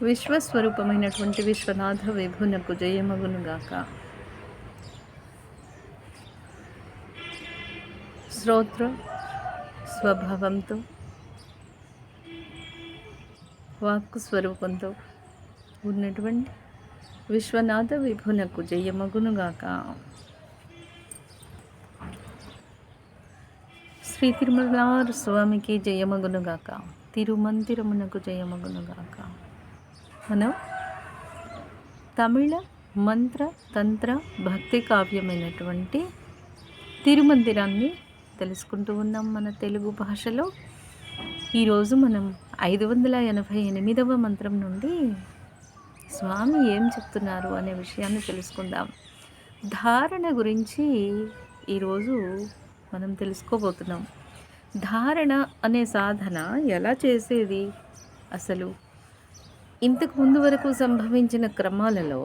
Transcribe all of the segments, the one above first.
విశ్వస్వరూపమైనటువంటి విశ్వనాథ విభునకు జయమగునుగాక. శ్రోత్ర స్వభావంతో వాక్కు స్వరూపంతో ఉన్నటువంటి విశ్వనాథ విభునకు జయమగునుగాక. శ్రీ తిరుమల స్వామికి జయమగునుగాక. తిరుమందిరమునకు జయమగునుగాక. మనం తమిళ మంత్ర తంత్ర భక్తి కావ్యమైనటువంటి తిరుమందిరాన్ని తెలుసుకుంటూ ఉన్నాం మన తెలుగు భాషలో. ఈరోజు మనం 588వ మంత్రం నుండి స్వామి ఏం చెప్తున్నారు అనే విషయాన్ని తెలుసుకుందాం. ధారణ గురించి ఈరోజు మనం తెలుసుకోబోతున్నాం. ధారణ అనే సాధన ఎలా చేసేది? అసలు ఇంతకు ముందు వరకు సంభవించిన క్రమాలలో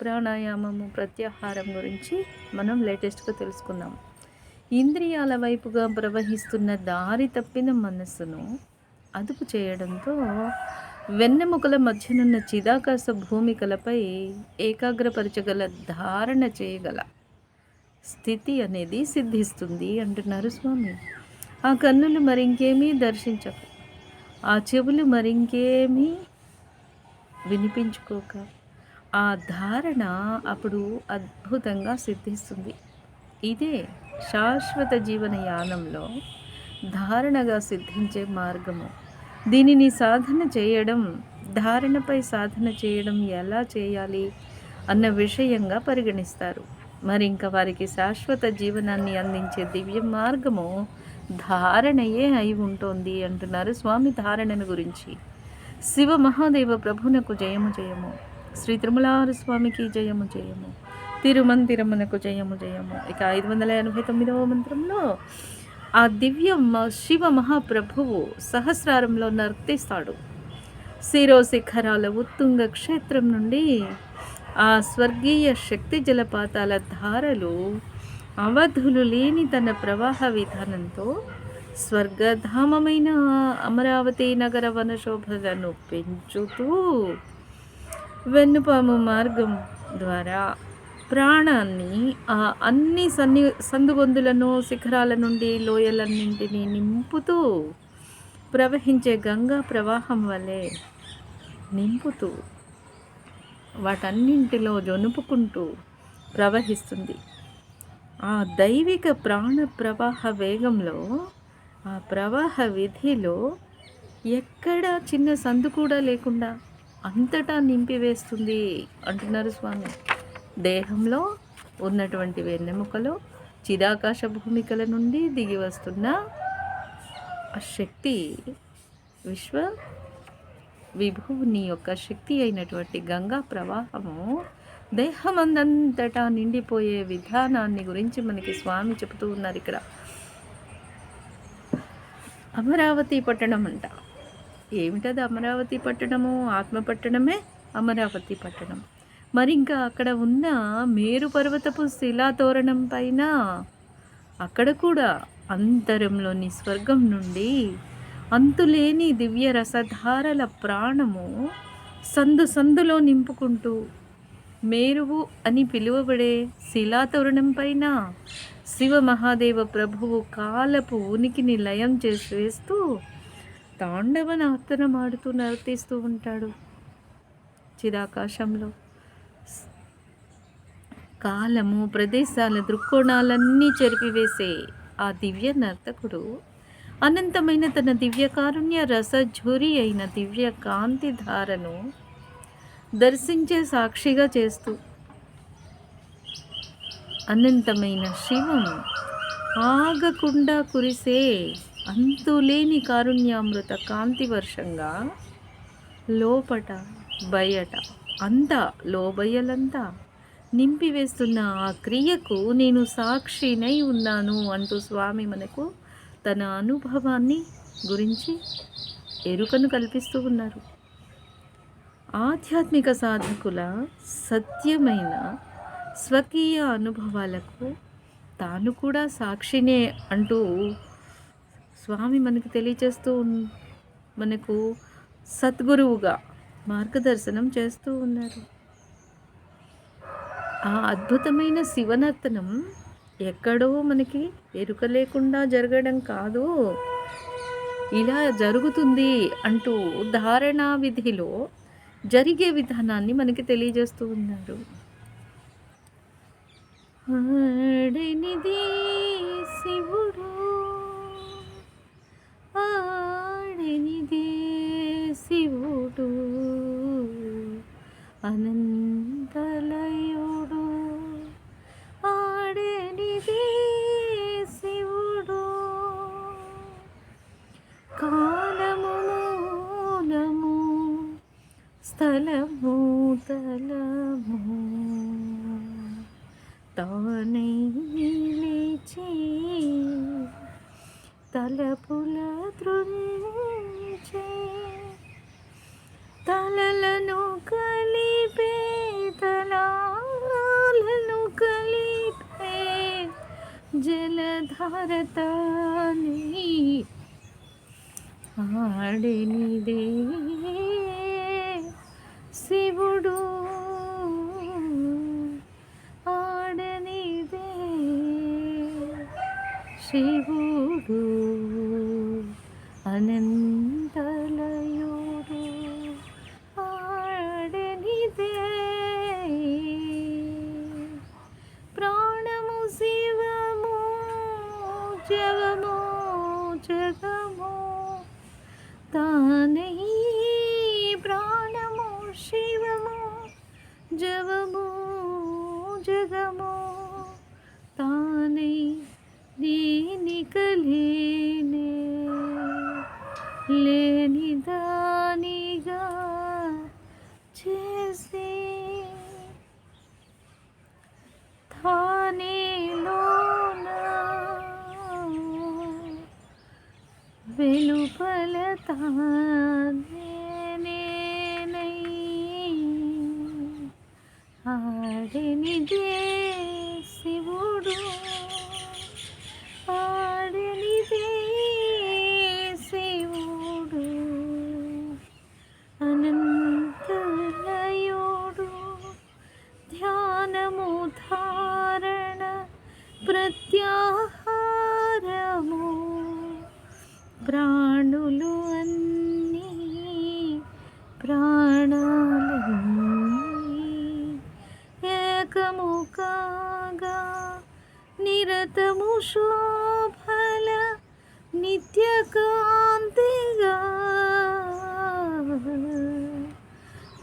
ప్రాణాయామము, ప్రత్యాహారం గురించి మనం లేటెస్ట్గా తెలుసుకుందాం. ఇంద్రియాల వైపుగా ప్రవహిస్తున్న దారి తప్పిన మనస్సును అదుపు చేయడంతో వెన్నెముకల మధ్యనున్న చిదాకాశ భూమికలపై ఏకాగ్రపరచగల, ధారణ చేయగల స్థితి అనేది సిద్ధిస్తుంది అంటున్నారు స్వామి. ఆ కన్నులు మరింకేమీ దర్శించకు, ఆ చెవులు మరింకేమీ వినిపించుకోక ఆ ధారణ అప్పుడు అద్భుతంగా సిద్ధిస్తుంది. ఇదే శాశ్వత జీవన యానంలో ధారణగా సిద్ధించే మార్గము. దీనిని సాధన చేయడం, ధారణపై సాధన చేయడం ఎలా చేయాలి అన్న విషయంగా పరిగణిస్తారు. మరి ఇంకా వారికి శాశ్వత జీవనాన్ని అందించే దివ్య మార్గము ధారణయే అయి ఉంటుంది అంటున్నారు స్వామి ధారణను గురించి. శివ మహాదేవ ప్రభునకు జయము జయము. శ్రీ తిరుమలారు స్వామికి జయము జయము. తిరుమందిరమునకు జయము జయము. ఇక 589వ మంత్రంలో ఆ దివ్య శివ మహాప్రభువు సహస్రారంలో నర్తిస్తాడు. శిరోశిఖరాల ఉత్తుంగ క్షేత్రం నుండి ఆ స్వర్గీయ శక్తి జలపాతాల ధారలు అవధులు లేని తన ప్రవాహ విధానంతో స్వర్గధామమైన అమరావతి నగర వనశోభలను పెంచుతూ వెన్నుపాము మార్గం ద్వారా ప్రాణాన్ని ఆ అన్ని సందుగొందులను, శిఖరాల నుండి లోయలన్నింటినీ నింపుతూ ప్రవహించే గంగా ప్రవాహం వలె నింపుతూ వాటన్నింటిలో జొనుపుకుంటూ ప్రవహిస్తుంది. ఆ దైవిక ప్రాణ ప్రవాహ వేగంలో, ఆ ప్రవాహ విధిలో ఎక్కడ చిన్న సందు కూడా లేకుండా అంతటా నింపివేస్తుంది అంటున్నారు స్వామి. దేహంలో ఉన్నటువంటి వెన్నెముకలో చిదాకాశ భూమికల నుండి దిగి వస్తున్న ఆ శక్తి, విశ్వ విభువుని యొక్క శక్తి అయినటువంటి గంగా ప్రవాహము దేహమందంతటా నిండిపోయే విధానాన్ని గురించి మనకి స్వామి చెబుతూ ఉన్నారు. ఇక్కడ అమరావతి పట్టణం అంట. ఏమిటది అమరావతి పట్టణము? ఆత్మ పట్టణమే అమరావతి పట్టణం. మరి ఇంకా అక్కడ ఉన్న మేరు పర్వతపు శిలాతోరణం పైన అక్కడ కూడా అంతరంలోని స్వర్గం నుండి అంతులేని దివ్య రసధారల ప్రాణము సందు సందులో నింపుకుంటూ మేరువు అని పిలువబడే శిలాతోరణం పైన శివ మహాదేవ ప్రభువు కాలపు ఉనికిని లయం చేసేస్తూ తాండవ నర్తనమాడుతూ నర్తిస్తూ ఉంటాడు. చిదాకాశంలో కాలము, ప్రదేశాల దృక్కోణాలన్నీ చెరిపివేసే ఆ దివ్య నర్తకుడు అనంతమైన తన దివ్య కారుణ్య రసఝురి అయిన దివ్య కాంతి ధారను దర్శించే సాక్షిగా చేస్తూ అనంతమైన శివం ఆగకుండా కురిసే అంతులేని కారుణ్యామృత కాంతి వర్షంగా లోపట బయట అంతా, లోబయ్యలంతా నింపివేస్తున్న ఆ క్రియకు నేను సాక్షినై ఉన్నాను అంటూ స్వామి మనకు తన అనుభవాన్ని గురించి ఎరుకను కల్పిస్తూ ఉన్నారు. ఆధ్యాత్మిక సాధకుల సత్యమైన స్వకీయ అనుభవాలకు తాను కూడా సాక్షినే అంటూ స్వామి మనకు తెలియచేస్తూ మనకు సద్గురువుగా మార్గదర్శనం చేస్తూ ఉన్నారు. ఆ అద్భుతమైన శివనర్తనం ఎక్కడో మనకి ఎరుక లేకుండా జరగడం కాదు. ఇలా జరుగుతుంది అంటూ ధారణా విధిలో జరిగే విధానాన్ని మనకి తెలియజేస్తూ ఉన్నారు. ఆడనిదే శివుడు, ఆడనిదే శివుడు, అనంతలయుడు, ఆడనిదే శివుడు, కాలము మూలము, స్థలము తలము, తానై నిలిచి తలపుల త్రుంచే, తలలను కలిపే, తలాలను కలిపే జలధారతాని ఆడనిదే శివుడు, ఆడనిదే శివుడు, అనంతలయుడు, ఆడనిదే ప్రాణము శివము, జవము జగము, తానై ప్రాణము శివము, జవము జగము, తానై దీని కలినే లేని దానిగా చేసి, తానేలోన వెలుపల తానేనై ఆడనిదే శివుడు, ఆడనిదే శివుడు, అనంతలయుడు, ధ్యానము ధారణ ప్రత్యాహారము, ప్రాణులు అన్నీ ప్రాణాలన్నీ ఏకము కాగా నిరతము శోభల నిత్యకాంతిగా,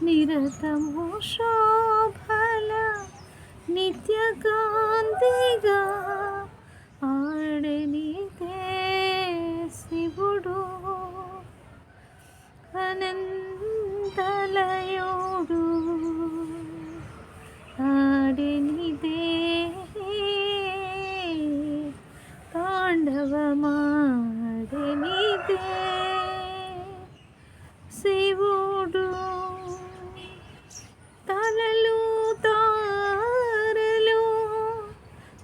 నిరతము శోభల నిత్యకాంతిగా, ఆడనిదే శివుడు, అనంతలయుడు, ఆడనిదే తాండవమాడనిదే శివుడు, తలలు తారలు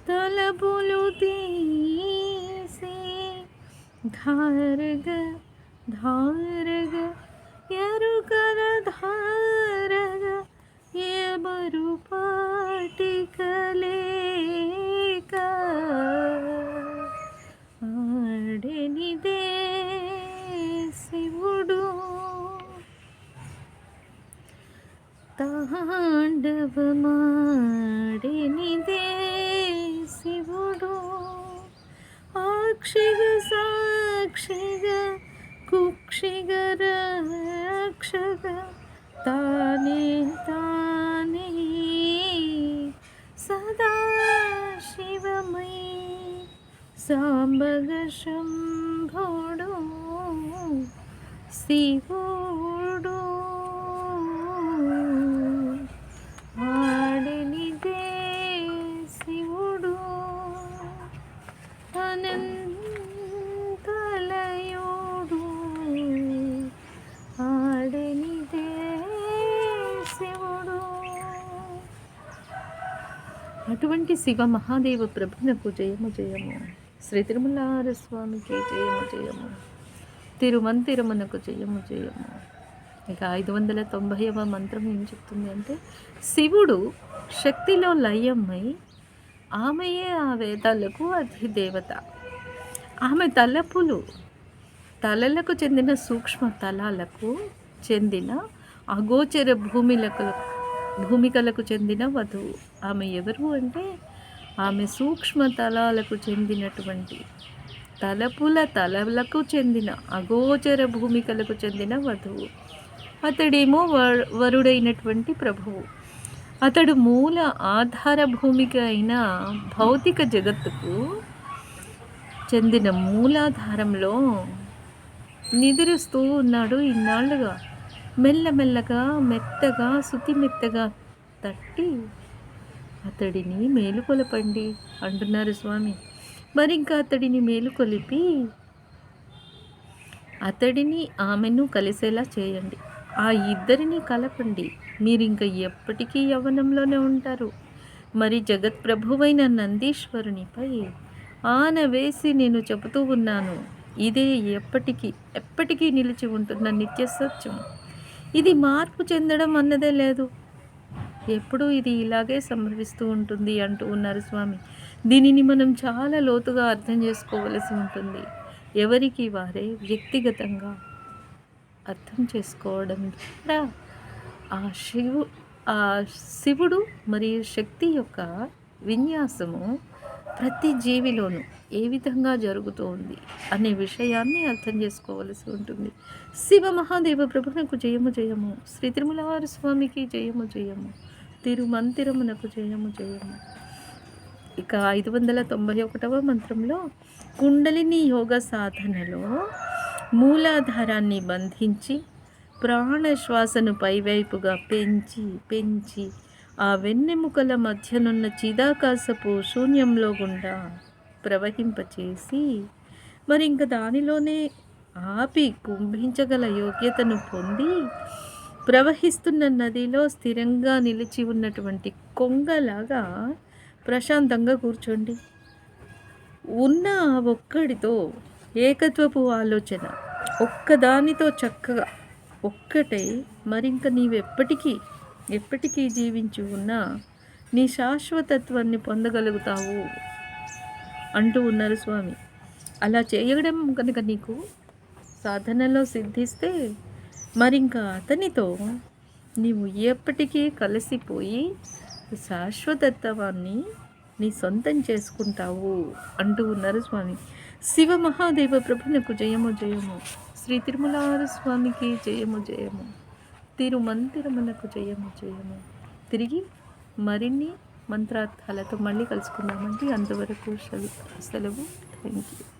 తలపులు తీసి ధారగ ధారగ ఎరుకల ధారగ ఎవరు పాటికలేక, ఆడనిదే శివుడు, తాండవమాడనిదే శివుడు, అక్షిగ సాక్షిగ కుక్షిగ రక్షగ, తానే తానే సదా శివమై సాంబగ శంభుడు శివుడు, ఆడనిదే శివుడు, అనంతలయుడు, ఆడనిదే శివుడు. అటువంటి శివ మహాదేవ ప్రభునకు జయము జయము. శ్రీ తిరుమలార స్వామికి జయము జయము. తిరుమంతిరమునకు జయము జయము. ఇక 590వ మంత్రం ఏం చెప్తుంది అంటే, శివుడు శక్తిలో లయమై ఆమెయే ఆ వేదాలకు అధిదేవత. ఆమె తలలకు చెందిన సూక్ష్మ తలాలకు చెందిన అగోచర భూమికలకు చెందిన వధువు. ఆమె ఎవరు అంటే, ఆమె సూక్ష్మ తలాలకు చెందినటువంటి తలలకు చెందిన అగోచర భూమికలకు చెందిన వధువు. అతడేమో వరుడైనటువంటి ప్రభువు. అతడు మూల ఆధార భూమిక అయిన భౌతిక జగత్తుకు చెందిన మూలాధారంలో నిద్రిస్తూ ఉన్నాడు ఇన్నాళ్ళుగా. మెల్లమెల్లగా మెత్తగా మెత్తగా తట్టి అతడిని మేలుకొలపండి అంటున్నారు స్వామి. మరింకా అతడిని మేలుకొలిపి అతడిని ఆమెను కలిసేలా చేయండి. ఆ ఇద్దరిని కలపండి. మీరింక ఎప్పటికీ యవ్వనంలోనే ఉంటారు. మరి జగత్ప్రభువైన నందీశ్వరునిపై ఆన వేసి నేను చెబుతూ ఉన్నాను. ఇదే ఎప్పటికీ నిలిచి ఉంటున్న నిత్య సత్యం. ఇది మార్పు చెందడం అన్నదే లేదు. ఎప్పుడూ ఇది ఇలాగే సంభవిస్తూ ఉంటుంది అంటూ ఉన్నారు స్వామి. దీనిని మనం చాలా లోతుగా అర్థం చేసుకోవలసి ఉంటుంది. ఎవరికి వారే వ్యక్తిగతంగా అర్థం చేసుకోవడం ద్వారా ఆ శివుడు మరియు శక్తి యొక్క విన్యాసము ప్రతి జీవిలోనూ ఏ విధంగా జరుగుతోంది అనే విషయాన్ని అర్థం చేసుకోవలసి ఉంటుంది. శివ మహాదేవ ప్రభునకు జయము జయము. శ్రీ తిరుమలవారి స్వామికి జయము జయము. తిరుమంతిరమునకు జయము జయము. ఇక 591వ మంత్రంలో, కుండలిని యోగ సాధనలో మూలాధారాన్ని బంధించి ప్రాణశ్వాసను పైవైపుగా పెంచి ఆ వెన్నెముకల మధ్యనున్న చిదాకాశపు శూన్యంలో గుండా ప్రవహింపచేసి మరి ఇంక దానిలోనే ఆపి కుంభించగల యోగ్యతను పొంది ప్రవహిస్తున్న నదిలో స్థిరంగా నిలిచి ఉన్నటువంటి కొంగలాగా ప్రశాంతంగా కూర్చోండి. ఉన్న ఒక్కడితో ఏకత్వపు ఆలోచన, ఒక్కదానితో చక్కగా ఒక్కటై మరింక ఎప్పటికీ జీవించి ఉన్నా నీ శాశ్వతత్వాన్ని పొందగలుగుతావు అంటూ ఉన్నారు స్వామి. అలా చేయడం కనుక నీకు సాధనలో సిద్ధిస్తే మరింక అతనితో నీవు ఎప్పటికీ కలిసిపోయి శాశ్వతత్వాన్ని నీ సొంతం చేసుకుంటావు అంటూ ఉన్నారు స్వామి. శివ మహాదేవ ప్రభునకు జయము జయము. శ్రీ తిరుమలవారి స్వామికి జయము జయము. తిరుమంతిరమునకు జయము జయము. తిరిగి మరిన్ని మంత్రార్థాలతో మళ్ళీ కలుసుకుందామండి. అంతవరకు సెలవు. Thank you.